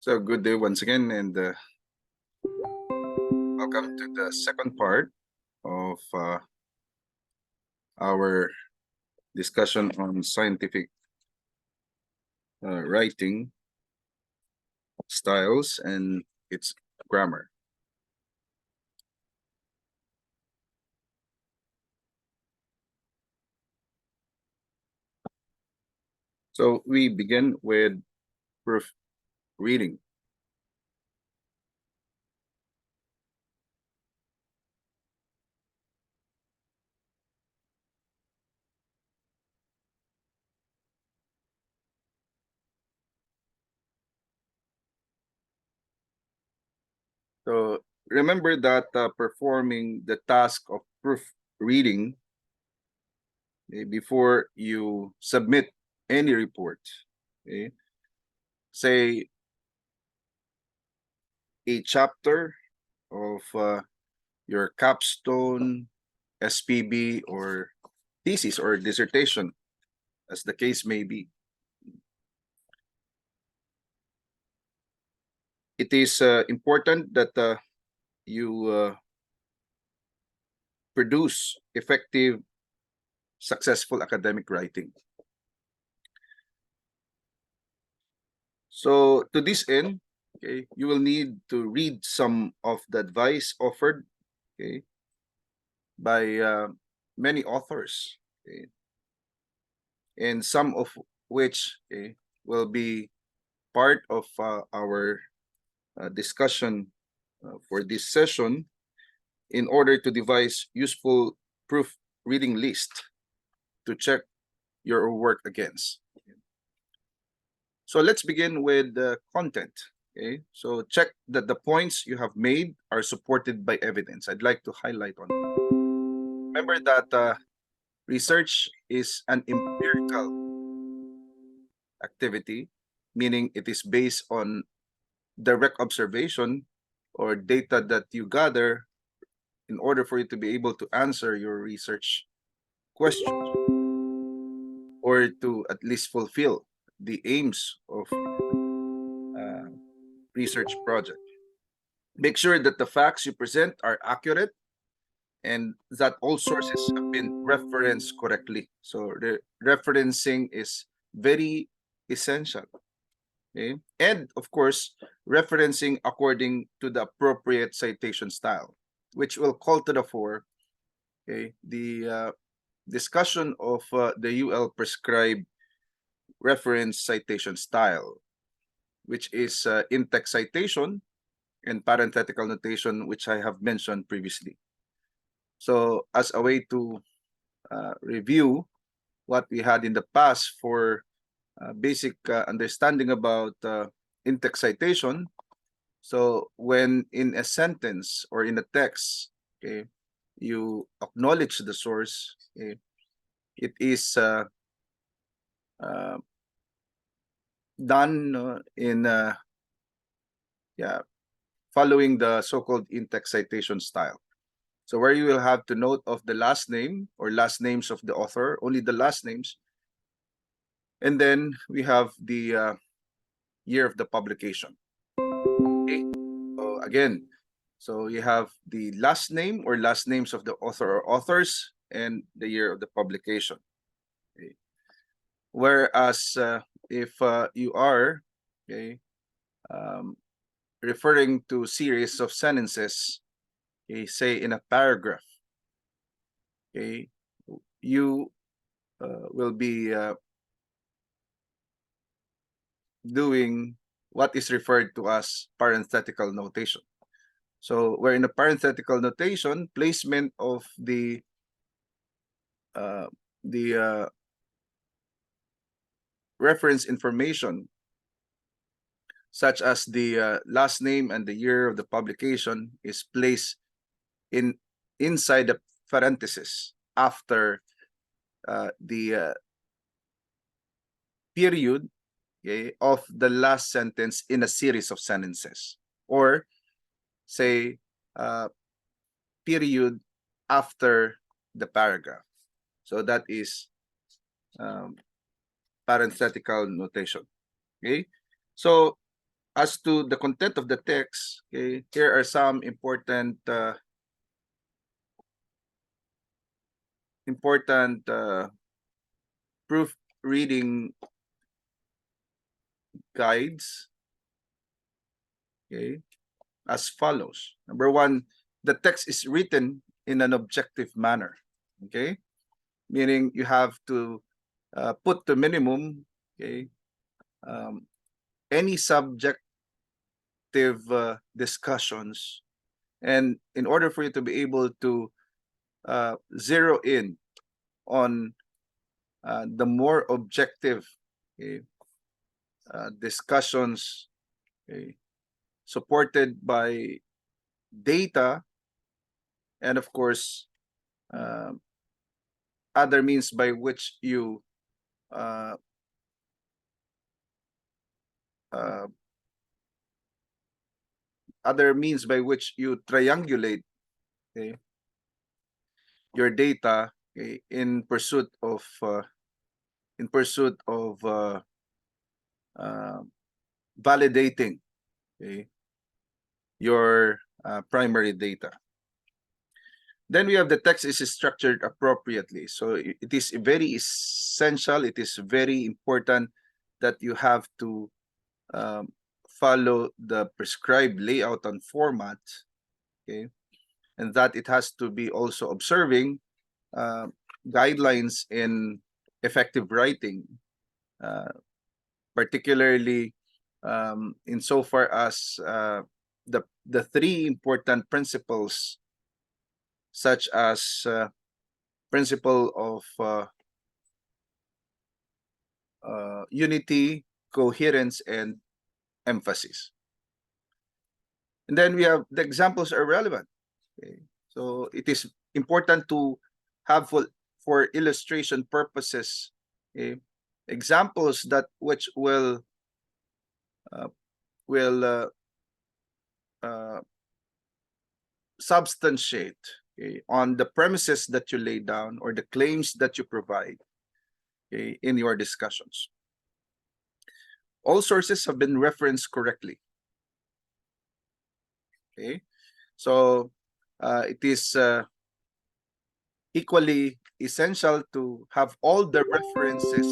So good day once again, and welcome to the second part of our discussion on scientific writing styles and its grammar. So we begin with proofreading. So remember that performing the task of proofreading before you submit any report, okay, say a chapter of your capstone, SPB, or thesis or dissertation, as the case may be. It is important that you produce effective, successful academic writing. So to this end, okay, you will need to read some of the advice offered, okay, by many authors, okay, and some of which, okay, will be part of our discussion for this session in order to devise useful proofreading list to check your work against. So let's begin with the content. Okay, so check that the points you have made are supported by evidence. I'd like to highlight on that. Remember that research is an empirical activity, meaning it is based on direct observation or data that you gather in order for you to be able to answer your research questions or to at least fulfill the aims of research project. Make sure that the facts you present are accurate and that all sources have been referenced correctly. So the referencing is very essential. Okay? And of course, referencing according to the appropriate citation style, which will call to the fore, okay, the discussion of the UL prescribed reference citation style, which is in-text citation and parenthetical notation, which I have mentioned previously. So as a way to review what we had in the past for basic understanding about in-text citation, so when in a sentence or in a text, okay, you acknowledge the source, okay, it is done in following the so-called in-text citation style. So where you will have to note of the last name or last names of the author, only the last names. And then we have the year of the publication. Okay. So again, so you have the last name or last names of the author or authors and the year of the publication. Okay. Whereas if you are, okay, referring to series of sentences, okay, say in a paragraph, okay, you will be doing what is referred to as parenthetical notation. So where in the parenthetical notation, placement of the reference information, such as the last name and the year of the publication, is placed inside the parenthesis after the period, okay, of the last sentence in a series of sentences, or say period after the paragraph. So that is parenthetical notation. Okay, so as to the content of the text, okay, here are some important proofreading guides, okay, as follows. Number one, the text is written in an objective manner, okay, meaning you have to put the minimum, okay, any subjective discussions, and in order for you to be able to zero in on the more objective, okay, discussions, okay, supported by data, and of course other means by which you uh, uh, triangulate, okay, your data, okay, in pursuit of uh, validating, okay, your primary data. Then we have the text is structured appropriately. So it is very essential, it is very important that you have to follow the prescribed layout and format, okay, and that it has to be also observing guidelines in effective writing, particularly insofar as the three important principles, such as principle of unity, coherence, and emphasis. And then we have the examples are relevant. Okay? So it is important to have for illustration purposes, okay, examples that which will uh, substantiate, okay, on the premises that you lay down or the claims that you provide, okay, in your discussions. All sources have been referenced correctly. Okay, so it is equally essential to have all the references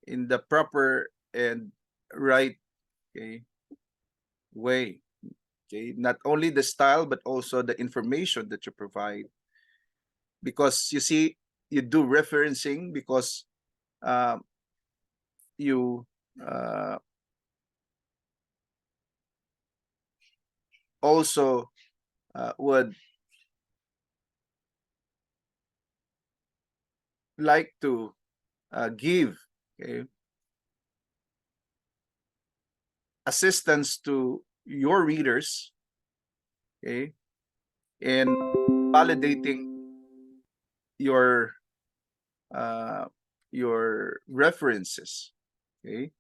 in the proper and right, okay, way. Okay, not only the style but also the information that you provide, because you see, you do referencing because you also would like to give, okay, assistance to your readers, okay, in validating your references, okay.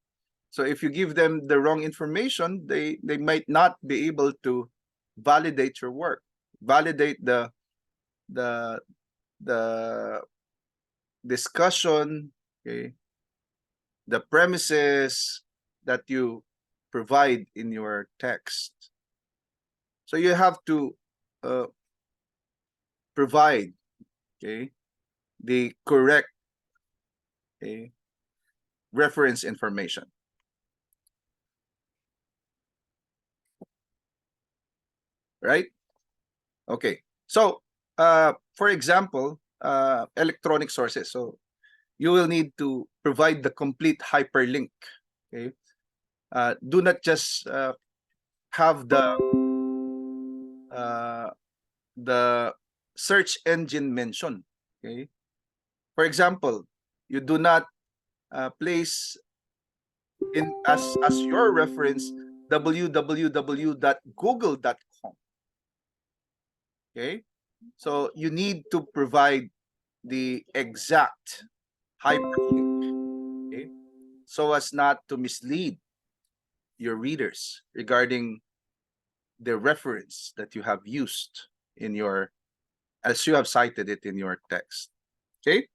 So if you give them the wrong information, they might not be able to validate your work, validate the the discussion, okay, the premises that you provide in your text. So you have to provide, okay, the correct, okay, reference information. Right? Okay. So for example, electronic sources. So you will need to provide the complete hyperlink. Okay. Do not just have the search engine mention. Okay. For example, you do not place in as your reference www.google.com. Okay. So you need to provide the exact hyperlink, okay, so as not to mislead your readers regarding the reference that you have used in your, as you have cited it in your text. Okay.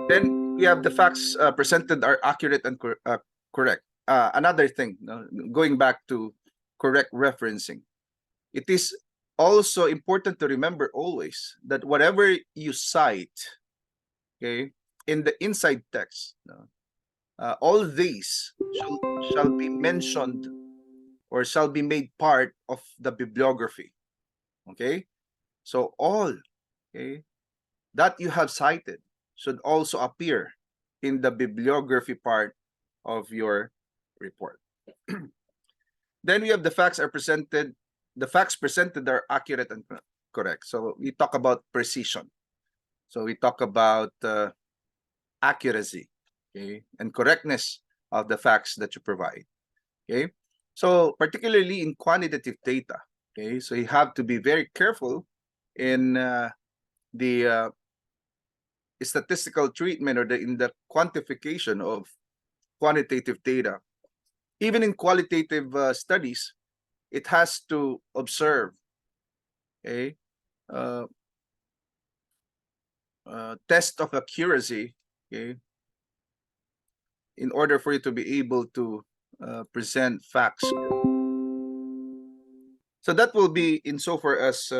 Then we have the facts presented are accurate and Correct. Another thing, no, going back to correct referencing, it is also important to remember always that whatever you cite, okay, in the inside text, no, all these shall be mentioned or shall be made part of the bibliography. Okay, so all, okay, that you have cited should also appear in the bibliography part of your report. Then we have the facts are presented. The facts presented are accurate and correct. So we talk about precision. So we talk about accuracy, okay, and correctness of the facts that you provide. Okay, so particularly in quantitative data. Okay, so you have to be very careful in the statistical treatment or in the quantification of quantitative data. Even in qualitative studies, it has to observe, okay, uh, test of accuracy, okay, in order for you to be able to present facts. So that will be insofar as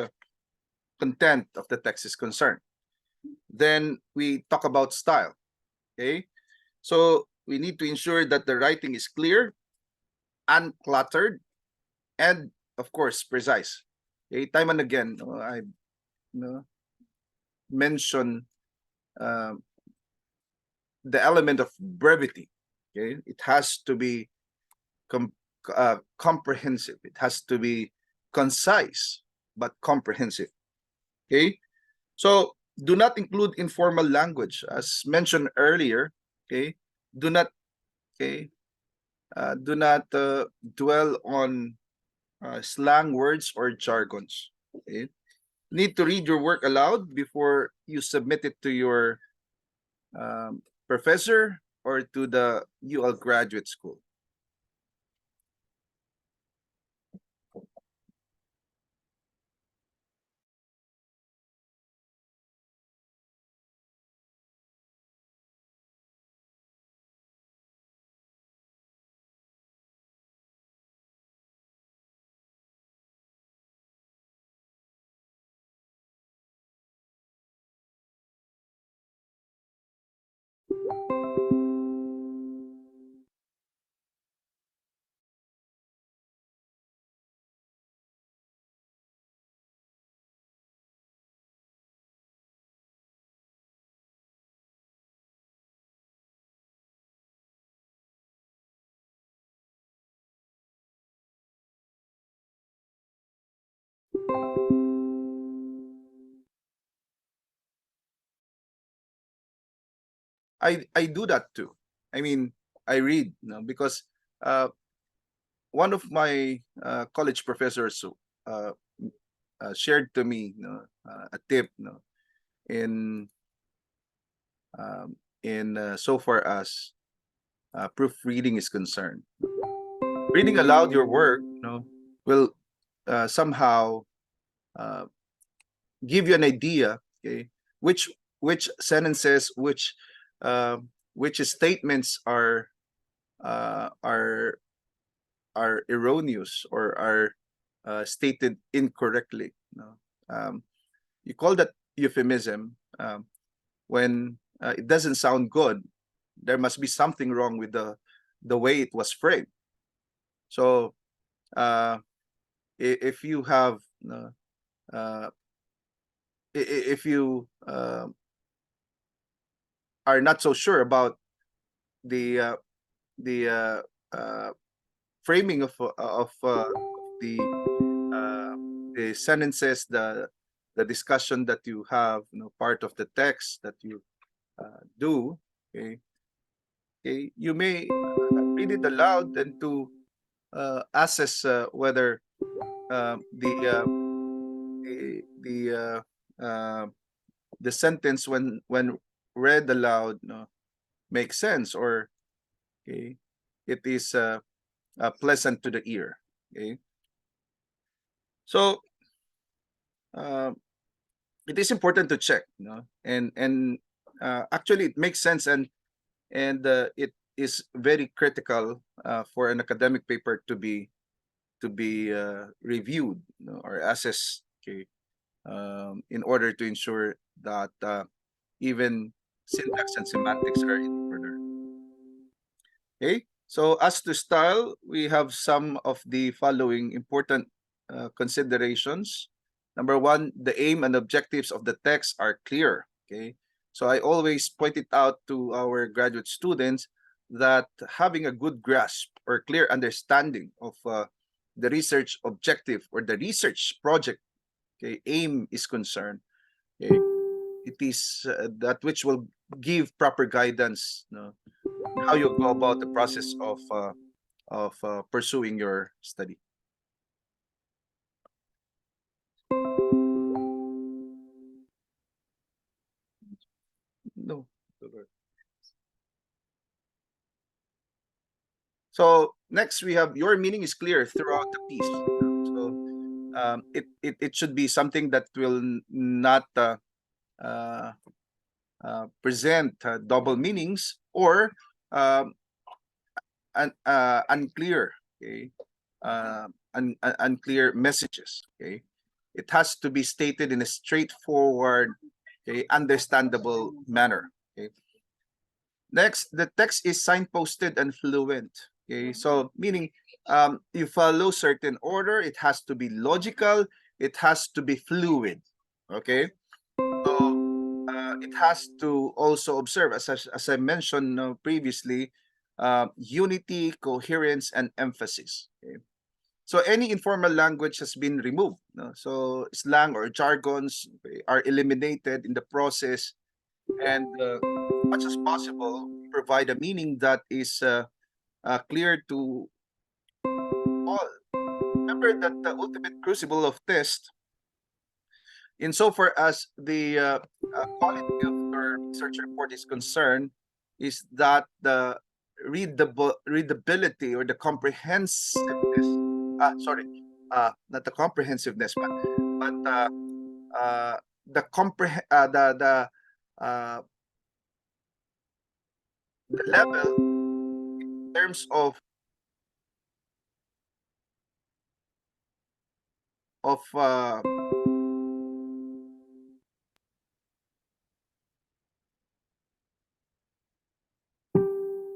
content of the text is concerned. Then we talk about style, okay? So we need to ensure that the writing is clear, uncluttered, and of course precise. Okay, time and again, I mention uh, the element of brevity. Okay, it has to be comprehensive. It has to be concise but comprehensive. Okay, so do not include informal language, as mentioned earlier. Okay, do not, okay, do not dwell on slang words or jargons. Okay, need to read your work aloud before you submit it to your professor or to the UL graduate school. I do that too. I mean, I read, because uh, one of my college professors uh, shared to me, a tip, in so far as proofreading is concerned. Reading aloud your work, will somehow uh, give you an idea, okay, which sentences, uh, which statements uh, are are erroneous or are stated incorrectly. You call that euphemism when it doesn't sound good. There must be something wrong with the way it was framed. So uh, if you have uh, if you are not so sure about the uh, the framing of uh, the sentences, the discussion that you have, part of the text that you do, okay, okay, you may read it aloud and to assess whether the the sentence when read aloud, makes sense, or okay, it is pleasant to the ear. Okay, so uh, it is important to check, and actually it makes sense, and is very critical for an academic paper to be reviewed, or assessed, okay, in order to ensure that even syntax and semantics are in order. Okay, so as to style, we have some of the following important considerations. Number one, the aim and objectives of the text are clear. Okay, so I always point it out to our graduate students that having a good grasp or clear understanding of the research objective or the research project, okay, aim is concerned. Okay, it is that which will give proper guidance, how you go about the process of pursuing your study. No. So next we have your meaning is clear throughout the piece. So it should be something that will not uh, present double meanings or um, unclear, okay, unclear messages. Okay, it has to be stated in a straightforward, okay, understandable manner. Okay. Next, the text is signposted and fluent. Okay, so meaning you follow certain order. It has to be logical. It has to be fluid. Okay, so it has to also observe, as I mentioned previously, unity, coherence, and emphasis. Okay? So any informal language has been removed. No? So slang or jargons are eliminated in the process, and much as possible, provide a meaning that is clear to all. Remember that the ultimate crucible of test, insofar as the quality of your research report is concerned, is that the readability or the comprehensiveness. Sorry, not the comprehensiveness, but the uh, the level in terms of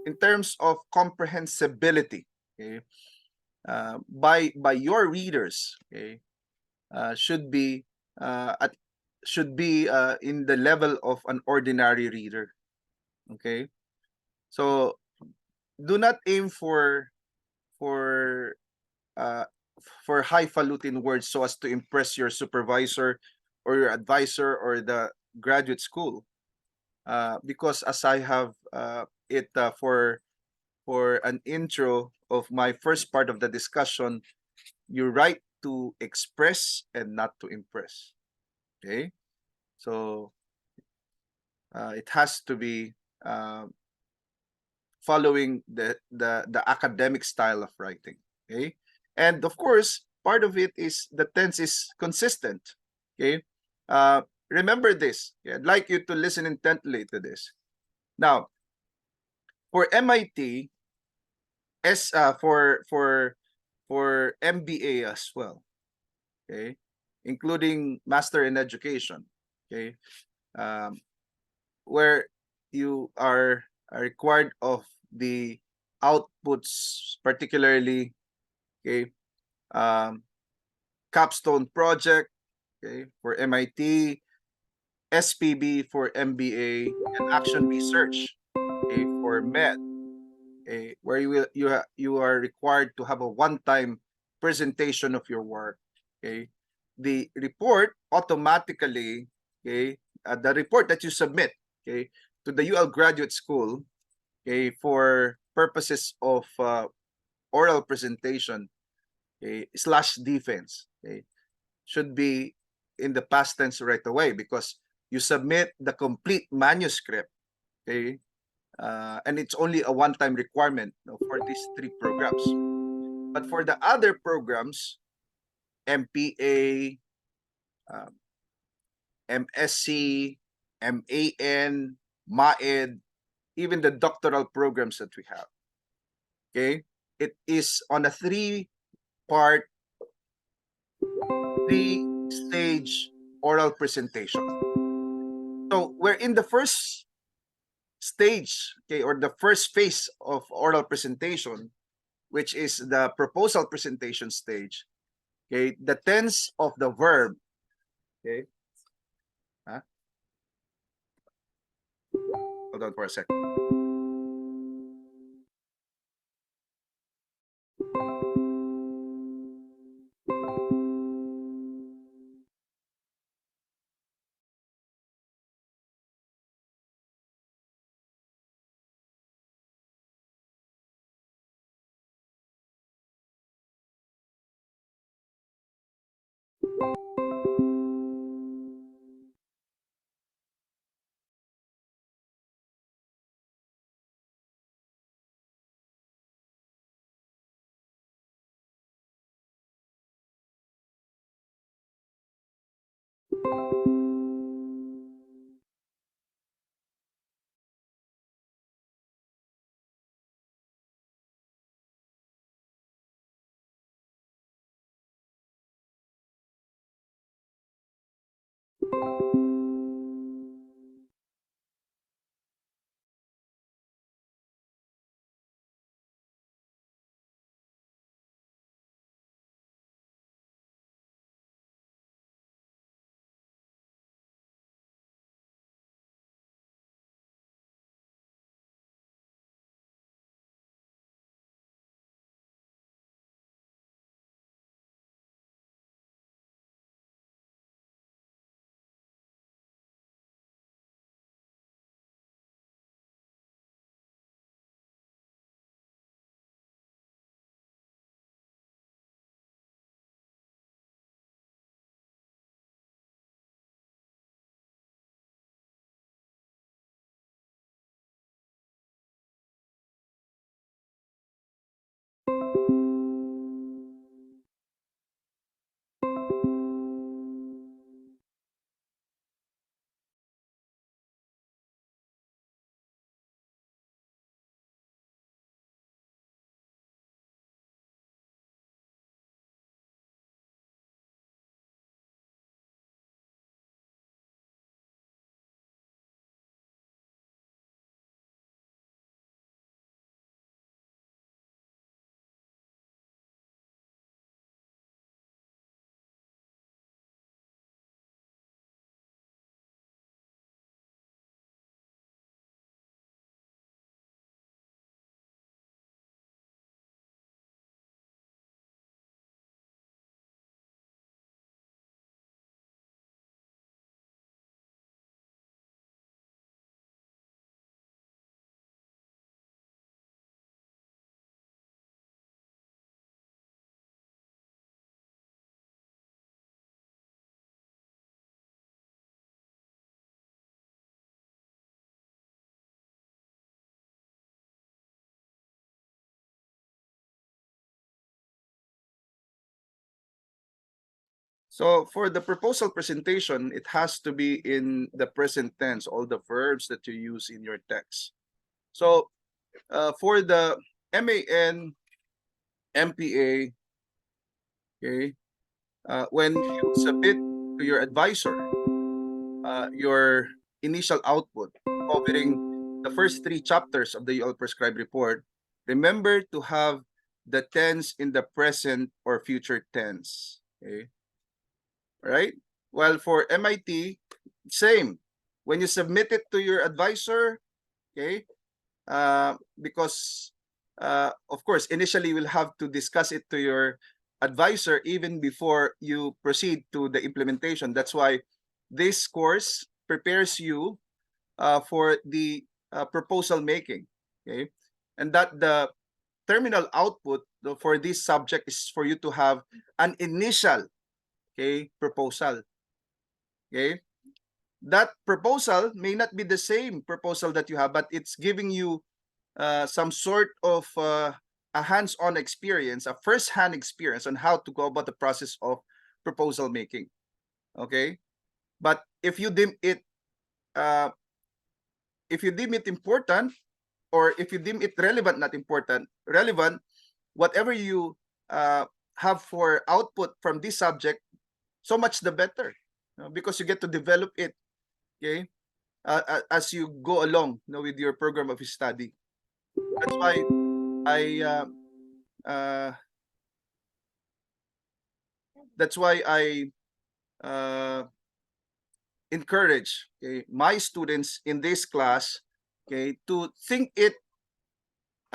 in terms of comprehensibility, okay, by your readers, okay, should be at should be in the level of an ordinary reader. Okay, so do not aim for uh, for highfalutin words so as to impress your supervisor or your advisor or the graduate school, because as I have it for an intro of my first part of the discussion, you write to express and not to impress. Okay, so it has to be following the academic style of writing. Okay, and of course, part of it is the tense is consistent. Okay, remember this. Okay? I'd like you to listen intently to this. Now, for MIT, for MBA as well. Okay, including Master in Education. Okay, um, where you are required of the outputs, particularly, okay, um, capstone project, okay, for MIT, SPB for MBA, and action research, okay, for Med, okay, where you are required to have a one-time presentation of your work. Okay, the report automatically, okay, the report that you submit, okay, to the UL Graduate School, okay, for purposes of oral presentation, okay, slash defense, okay, should be in the past tense right away because you submit the complete manuscript, okay, and it's only a one-time requirement, for these three programs. But for the other programs, MPA, MSc, MAN, MAED, even the doctoral programs that we have. Okay, it is on a three-part, three-stage oral presentation. So we're in the first stage, okay, or the first phase of oral presentation, which is the proposal presentation stage. Okay, the tense of the verb. Okay, huh? Hold on for a second. So for the proposal presentation, it has to be in the present tense, all the verbs that you use in your text. So for the MAN, MPA, okay, when you submit to your advisor your initial output covering the first three chapters of the UL prescribed report, remember to have the tense in the present or future tense. Okay, right? Well, for MIT, same. When you submit it to your advisor, okay, because of course, initially you will have to discuss it to your advisor even before you proceed to the implementation. That's why this course prepares you for the proposal making, okay, and that the terminal output for this subject is for you to have an initial, okay, proposal, okay. That proposal may not be the same proposal that you have, but it's giving you some sort of a hands-on experience, a first-hand experience on how to go about the process of proposal making. Okay, but uh, if you deem it important, or if you deem it relevant, not important, relevant, whatever you have for output from this subject, so much the better, because you get to develop it, okay, as you go along, with your program of study. That's why I uh, that's why I encourage, okay, my students in this class, okay, to think it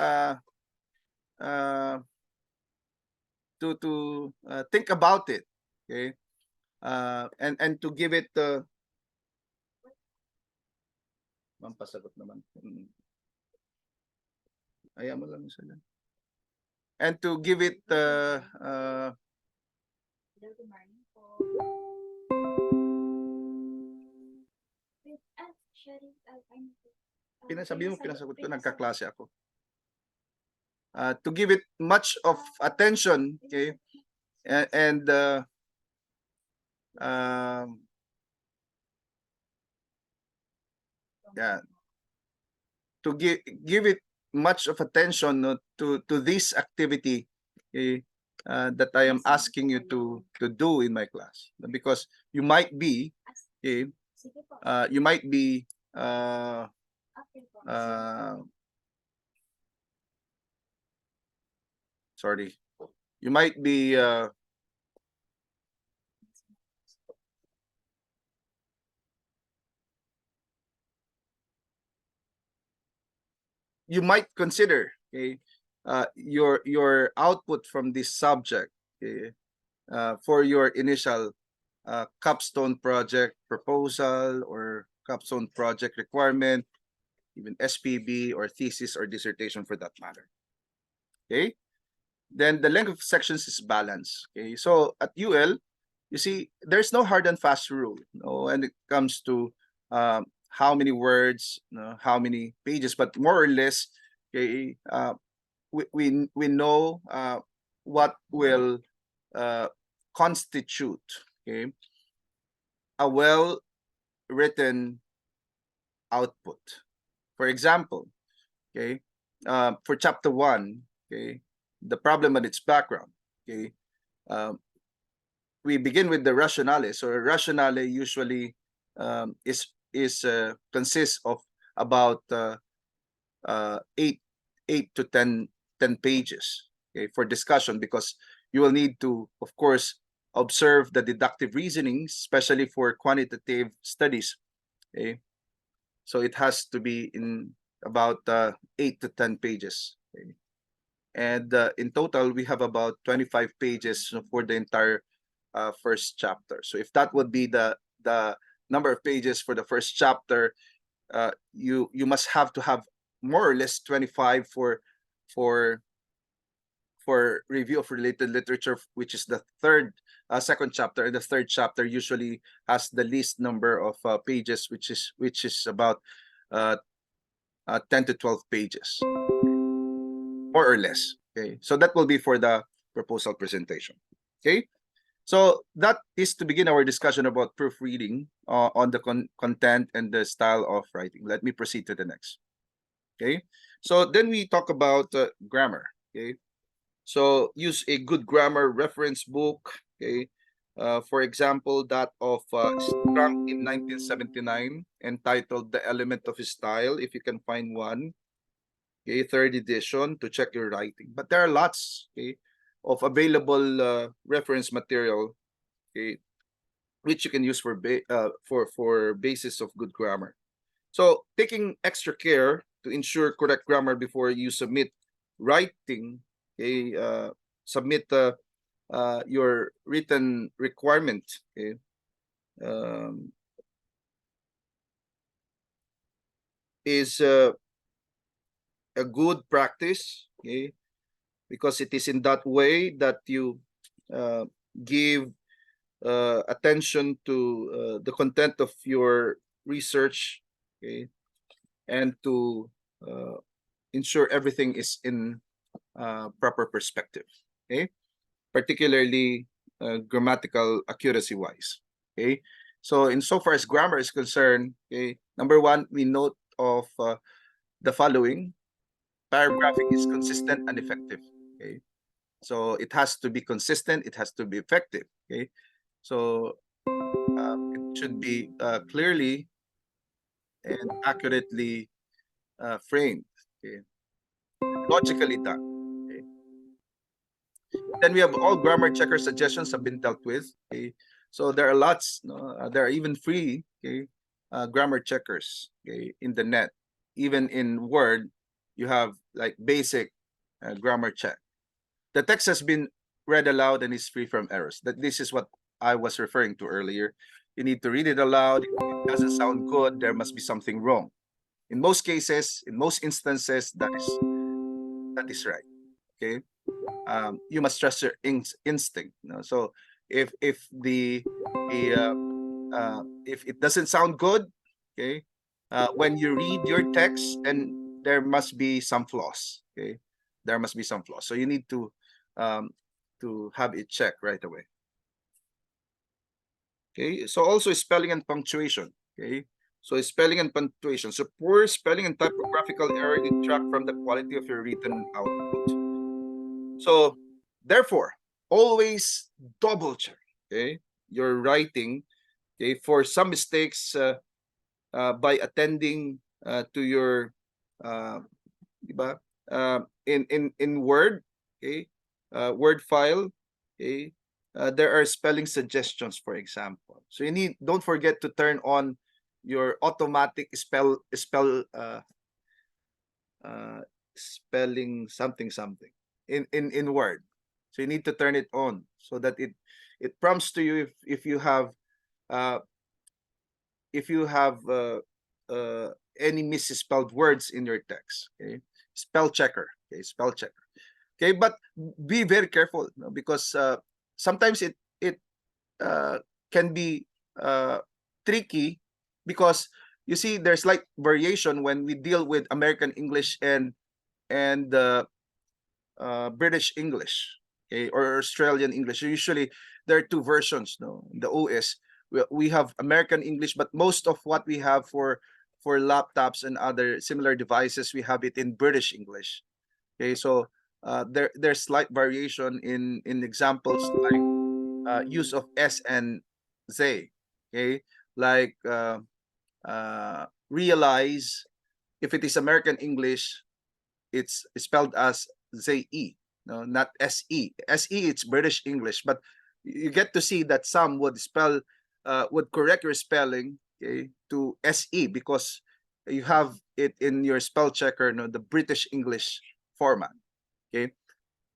uh, uh, to think about it, okay, and to give it mampasagot naman. Ayaw mo lang sila. And to give it pinasabi mo, pinasagot ko, nagkaklase ako. To give it much of attention, okay, and yeah, to give it much of attention, to this activity, okay, that I am asking you to do in my class, because you might be, okay, you might be sorry, you might be you might consider, okay, your output from this subject, okay, for your initial capstone project proposal or capstone project requirement, even SPB or thesis or dissertation for that matter. Okay, then the length of sections is balanced. Okay, so at UL, you see, there's no hard and fast rule, when it comes to how many words, how many pages, but more or less, okay, we know what will constitute, okay, a well written output. For example, okay, for chapter 1, okay, the problem and its background, okay, we begin with the rationale. So rationale usually is consists of about 8 to 10 pages, okay, for discussion, because you will need to, of course, observe the deductive reasoning, especially for quantitative studies. Okay, so it has to be in about 8 to 10 pages. Okay? And in total, we have about 25 pages for the entire first chapter. So if that would be the number of pages for the first chapter, you must have to have more or less 25 for review of related literature, which is the second chapter, and the third chapter usually has the least number of pages, which is about 10 to 12 pages, more or less. Okay, so that will be for the proposal presentation. Okay, so that is to begin our discussion about proofreading on the content and the style of writing. Let me proceed to the next. Okay, so then we talk about grammar. Okay, so use a good grammar reference book. Okay, for example, that of Strunk in 1979, entitled "The Element of Style," if you can find one. Okay, third edition, to check your writing. But there are lots, okay, of available reference material, okay, which you can use for basis of good grammar. So taking extra care to ensure correct grammar before you submit writing, okay, submit your written requirement, okay, is a good practice, okay, because it is in that way that you give attention to the content of your research, okay, and to ensure everything is in proper perspective, okay, particularly grammatical accuracy wise. Okay, so insofar as grammar is concerned, okay, number one, we note of the following. paragraphing is consistent and effective. Okay, so it has to be consistent, it has to be effective. Okay, so it should be clearly and accurately framed. Okay, logically done. Okay. Then we have all grammar checker suggestions have been dealt with. Okay, so there are lots. No? There are even free grammar checkers, okay, in the net. Even in Word, you have like basic grammar check. The text has been read aloud and is free from errors. That this is what I was referring to earlier. You need to read it aloud. If it doesn't sound good, there must be something wrong. In most cases, in most instances, that is right. Okay, you must trust your instinct. You know? So if if it doesn't sound good, okay, when you read your text, then there must be some flaws. Okay, there must be some flaws. So you need um, to have it checked right away. Okay, so also spelling and punctuation. Okay, so spelling and punctuation. So poor spelling and typographical error detract from the quality of your written output. So therefore, always double check, okay, your writing, okay, for some mistakes by attending to your diba? In Word, okay, Word file, okay, there are spelling suggestions, for example. So don't forget to turn on your automatic spelling something something in Word. So you need to turn it on so that it prompts to you if you have uh, any misspelled words in your text. Okay, spell checker. Okay, spell checker. Okay, but be very careful, no? Because sometimes it uh, can be tricky because you see there's like variation when we deal with American English and British English, okay, or Australian English. Usually there are two versions. No, in the OS we have American English, but most of what we have for laptops and other similar devices, we have it in British English. Okay, so there's slight variation in examples like use of S and Z. Okay, like realize if it is American English, it's spelled as ZE, no, not SE. SE, it's British English, but you get to see that some would correct your spelling, okay, to SE because you have it in your spell checker, no, the British English format. Okay,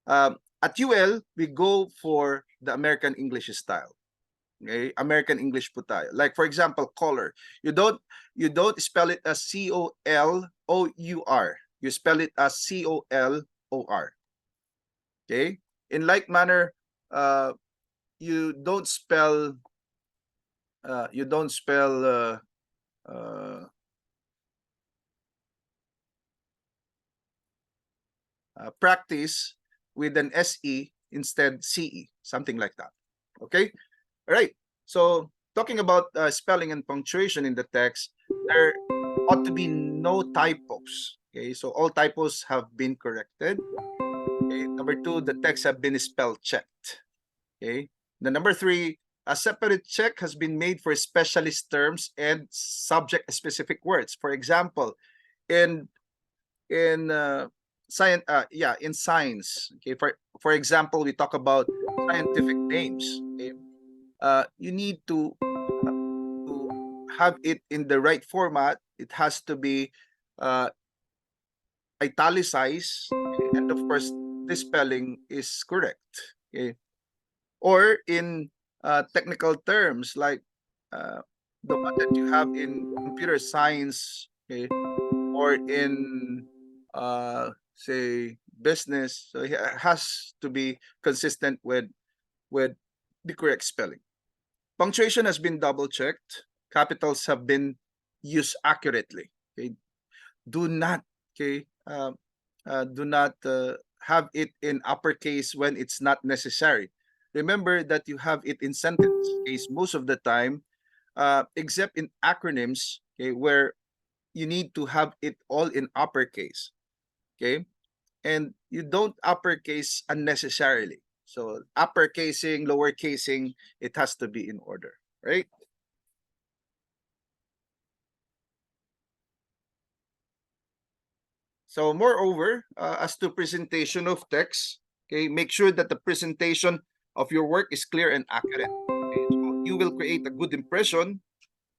at UL we go for the American English style. Okay, American English po tayo. Like for example, color. You don't spell it as COLOUR. You spell it as COLOR. Okay? In like manner, uh, you don't spell uh, you don't spell uh, uh, practice with an SE instead CE, something like that. Okay? All right. So talking about spelling and punctuation in the text, there ought to be no typos. Okay, so all typos have been corrected. Okay, number two, the text have been spell checked. Okay, the number three, a separate check has been made for specialist terms and subject specific words. For example, in science, in science. Okay, for example, we talk about scientific names. Okay, you need to have it in the right format. It has to be uh, italicized, okay, and of course, the spelling is correct. Okay, or in technical terms like uh, the one that you have in computer science, okay, or in say business, so it has to be consistent with the correct spelling. Punctuation has been double checked. Capitals have been used accurately. Okay, do not do not have it in uppercase when it's not necessary. Remember that you have it in sentence case most of the time, except in acronyms, okay, where you need to have it all in uppercase. Okay, and you don't uppercase unnecessarily. So uppercasing, lowercasing, it has to be in order, right? So moreover, as to presentation of text, okay, make sure that the presentation of your work is clear and accurate. Okay? So you will create a good impression,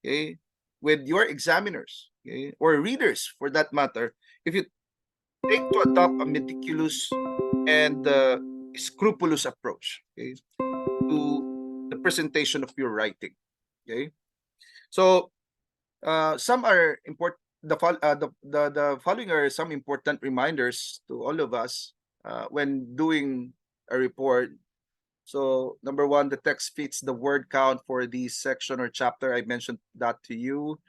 okay, with your examiners, okay, or readers for that matter, if you take to adopt a meticulous and scrupulous approach, okay, to the presentation of your writing. Okay, so some are important. The following are some important reminders to all of us when doing a report. So number one, the text fits the word count for the section or chapter. I mentioned that to you,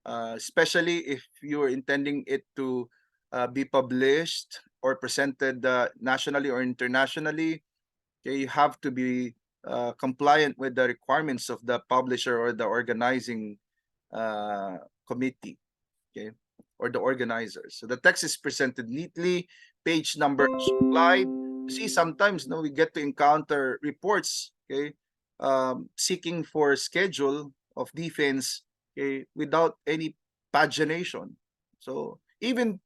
especially if you're intending it to be published or presented nationally or internationally. Okay, you have to be compliant with the requirements of the publisher or the organizing uh, committee, okay, or the organizers. So the text is presented neatly, page number supplied. You see, sometimes no, we get to encounter reports, okay, seeking for schedule of defense, okay, without any pagination. So even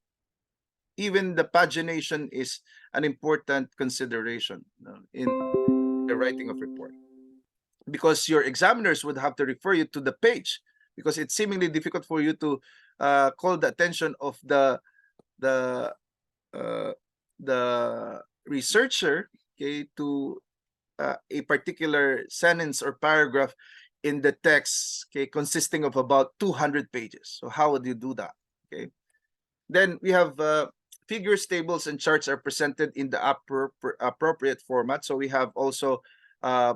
the pagination is an important consideration in the writing of report, because your examiners would have to refer you to the page, because it's seemingly difficult for you to call the attention of the uh, the researcher, okay, to a particular sentence or paragraph in the text, okay, consisting of about 200 pages. So how would you do that? Okay, then we have figures, tables, and charts are presented in the appropriate format. So we have also uh,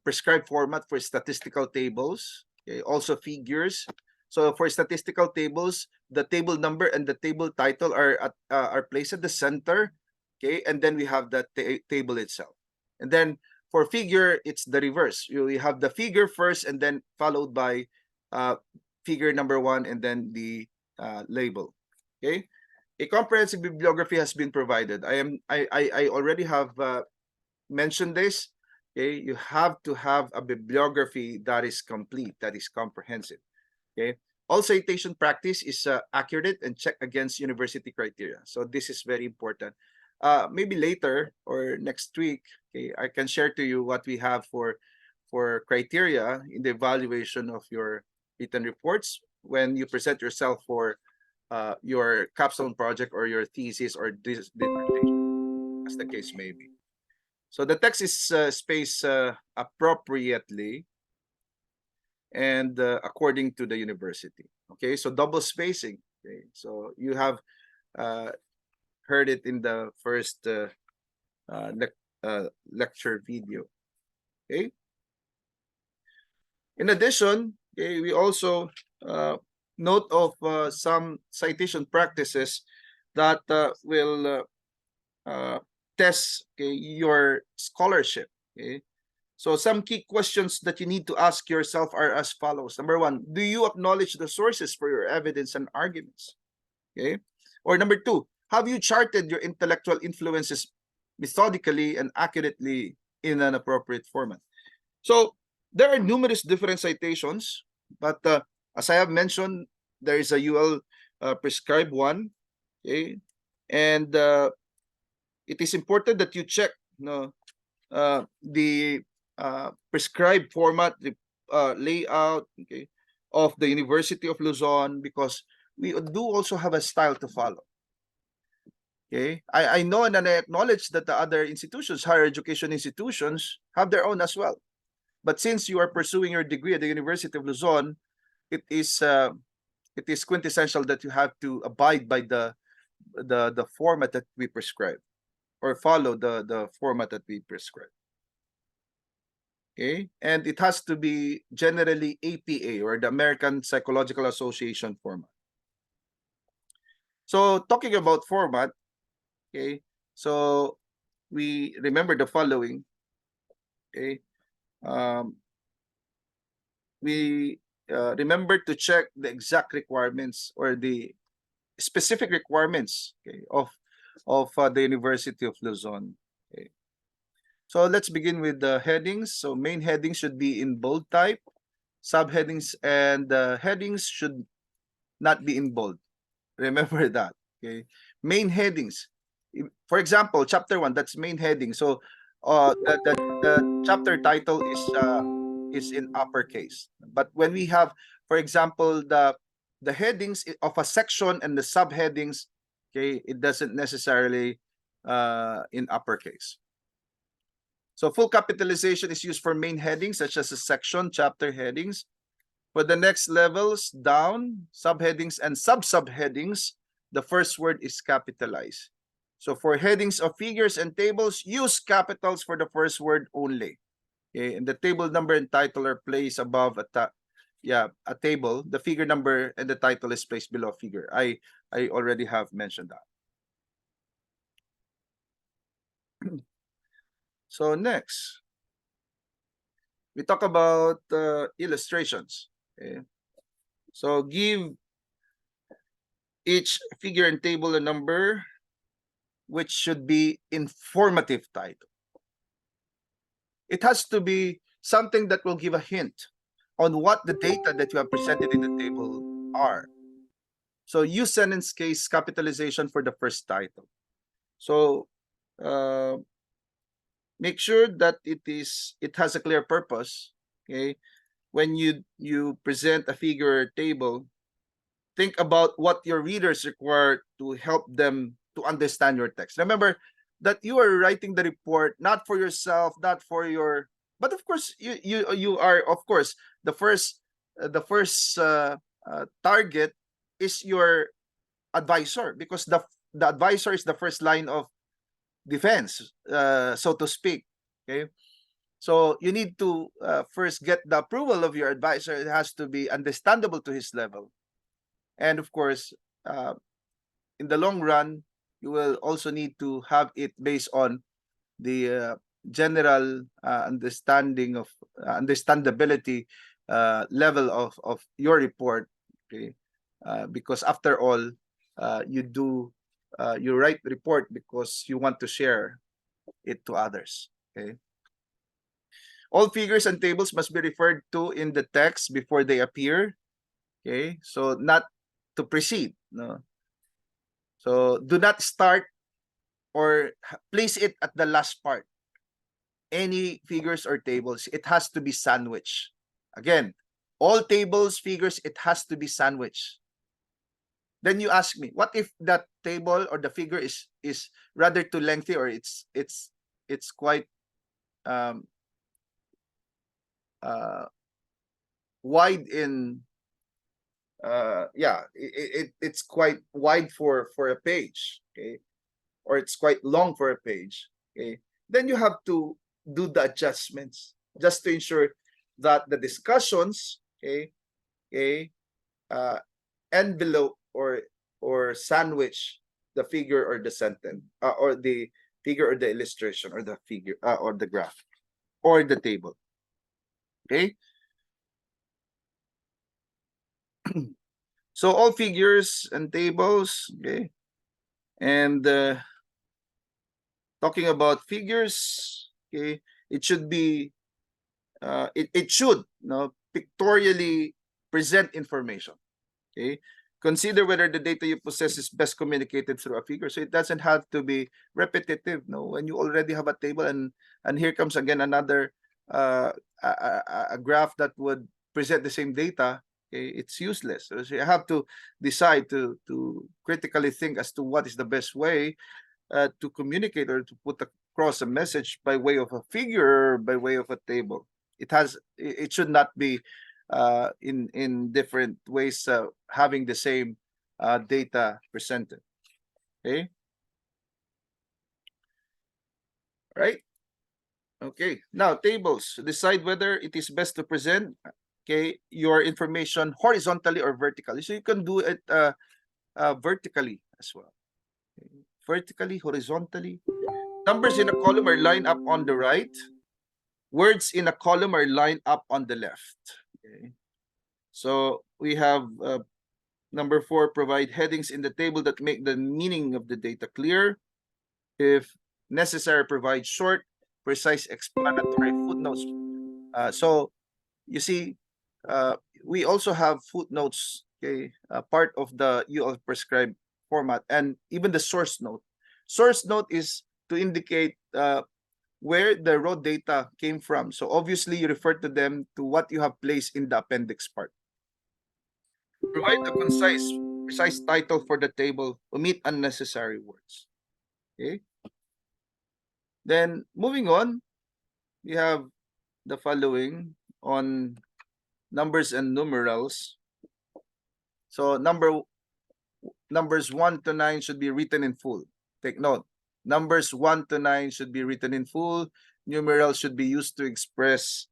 prescribed format for statistical tables, okay, also figures. So for statistical tables, the table number and the table title are placed at the center, okay, and then we have the table itself. And then for figure, it's the reverse. You have the figure first, and then followed by figure number one, and then the label. Okay, a comprehensive bibliography has been provided. I already have mentioned this. Okay, you have to have a bibliography that is complete, that is comprehensive. Okay, all citation practice is accurate and checked against university criteria. So this is very important. Maybe later or next week, okay, I can share to you what we have for criteria in the evaluation of your written reports when you present yourself for your capstone project or your thesis or dissertation, as the case may be. So the text is spaced appropriately and according to the university. Okay, so double spacing. Okay, so you have uh, heard it in the first lecture video. Okay. In addition, okay, we also note of some citation practices that will test, okay, your scholarship. Okay. So some key questions that you need to ask yourself are as follows. Number one, do you acknowledge the sources for your evidence and arguments? Okay. Or number two, have you charted your intellectual influences methodically and accurately in an appropriate format? So there are numerous different citations, but as I have mentioned, there is a UL prescribed one. Okay. And it is important that you check the prescribed format, the layout, okay, of the University of Luzon, because we do also have a style to follow. Okay, I know and I acknowledge that the other institutions, higher education institutions, have their own as well. But since you are pursuing your degree at the University of Luzon, it is quintessential that you have to abide by the format that we prescribe, or follow the format that we prescribe. Okay, and it has to be generally APA, or the American Psychological Association format. So talking about format, okay, so we remember the following. Okay, um, we remember to check the exact requirements or the specific requirements, okay, of the University of Luzon. Okay. So let's begin with the headings. So main headings should be in bold type. Subheadings and headings should not be in bold. Remember that. Okay. Main headings. For example, chapter 1, that's main heading. So the chapter title is in uppercase. But when we have, for example, the headings of a section and the subheadings, okay, it doesn't necessarily in uppercase. So full capitalization is used for main headings such as a section, chapter headings. For the next levels down, subheadings and sub-subheadings, the first word is capitalized. So for headings of figures and tables, use capitals for the first word only. Okay, and the table number and title are placed above a table. The figure number and the title is placed below figure. I already have mentioned that. So next, we talk about illustrations. Okay. So give each figure and table a number which should be informative title. It has to be something that will give a hint on what the data that you have presented in the table are. So use sentence case capitalization for the first title. So make sure that it has a clear purpose. Okay, when you present a figure or table, think about what your readers require to help them to understand your text. Remember that you are writing the report not for yourself, not for your, but of course you are, of course, the first target is your advisor, because the advisor is the first line of defense, so to speak. Okay, so you need to first get the approval of your advisor. It has to be understandable to his level, and of course, in the long run, you will also need to have it based on the general understanding of understandability level of your report. Okay, because after all, you write report because you want to share it to others. Okay. All figures and tables must be referred to in the text before they appear. Okay, so not to precede. No. So do not start or place it at the last part. Any figures or tables, it has to be sandwiched. Again, all tables, figures, it has to be sandwiched. Then you ask me, what if that table or the figure is rather too lengthy, or it's quite wide in it's quite wide for a page, okay, or it's quite long for a page, okay, then you have to do the adjustments just to ensure that the discussions, okay, envelope or sandwich the figure or the sentence, or the figure or the illustration or the figure or the graph or the table. Okay. So all figures and tables, okay, and talking about figures, okay, it should be it should, you know, pictorially present information. Okay, consider whether the data you possess is best communicated through a figure. So it doesn't have to be repetitive. No, when you already have a table and here comes again another a graph that would present the same data, okay, it's useless. So you have to decide to critically think as to what is the best way to communicate or to put across a message by way of a figure or by way of a table. It should not be in different ways having the same data presented. Okay. Right. Okay. Now tables. Decide whether it is best to present, okay, your information horizontally or vertically. So you can do it vertically as well. Okay. Vertically, horizontally. Numbers in a column are lined up on the right. Words in a column are lined up on the left. Okay. So we have Number 4, provide headings in the table that make the meaning of the data clear. If necessary, provide short, precise, explanatory footnotes. So you see, we also have footnotes, okay, part of the UL prescribed format, and even the source note. Source note is to indicate where the raw data came from. So obviously, you refer to them to what you have placed in the appendix part. Provide a concise, precise title for the table. Omit unnecessary words. Okay. Then moving on, we have the following on numbers and numerals. So numbers 1 to 9 should be written in full. Take note. Numbers 1 to 9 should be written in full. Numerals should be used to express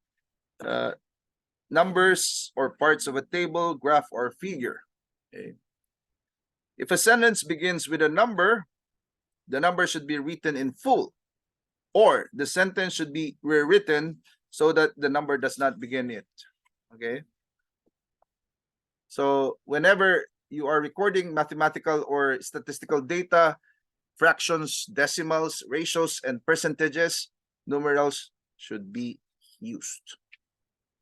numbers or parts of a table, graph, or figure. Okay. If a sentence begins with a number, the number should be written in full, or the sentence should be rewritten so that the number does not begin it. Okay. So whenever you are recording mathematical or statistical data, fractions, decimals, ratios, and percentages, numerals should be used.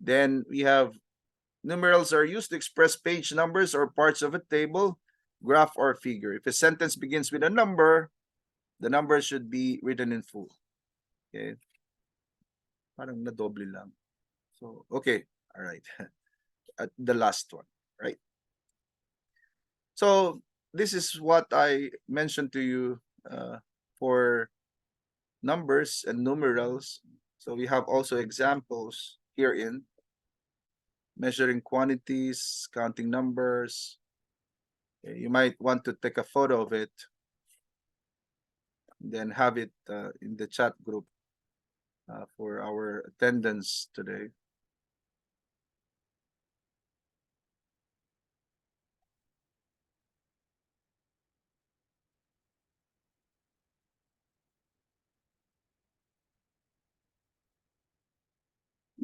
Then we have numerals are used to express page numbers or parts of a table, graph, or figure. If a sentence begins with a number, the number should be written in full. Okay. Parang nadoble lang. So, okay. All right. The last one, right? So, this is what I mentioned to you for numbers and numerals. So, we have also examples herein. Measuring quantities, counting numbers. Okay, you might want to take a photo of it, then have it in the chat group for our attendance today.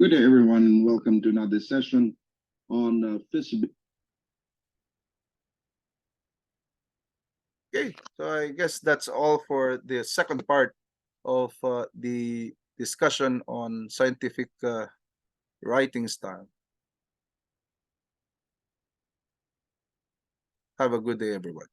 Good day, everyone, and welcome to another session on feasibility. Okay, so I guess that's all for the second part of the discussion on scientific writing style. Have a good day, everyone.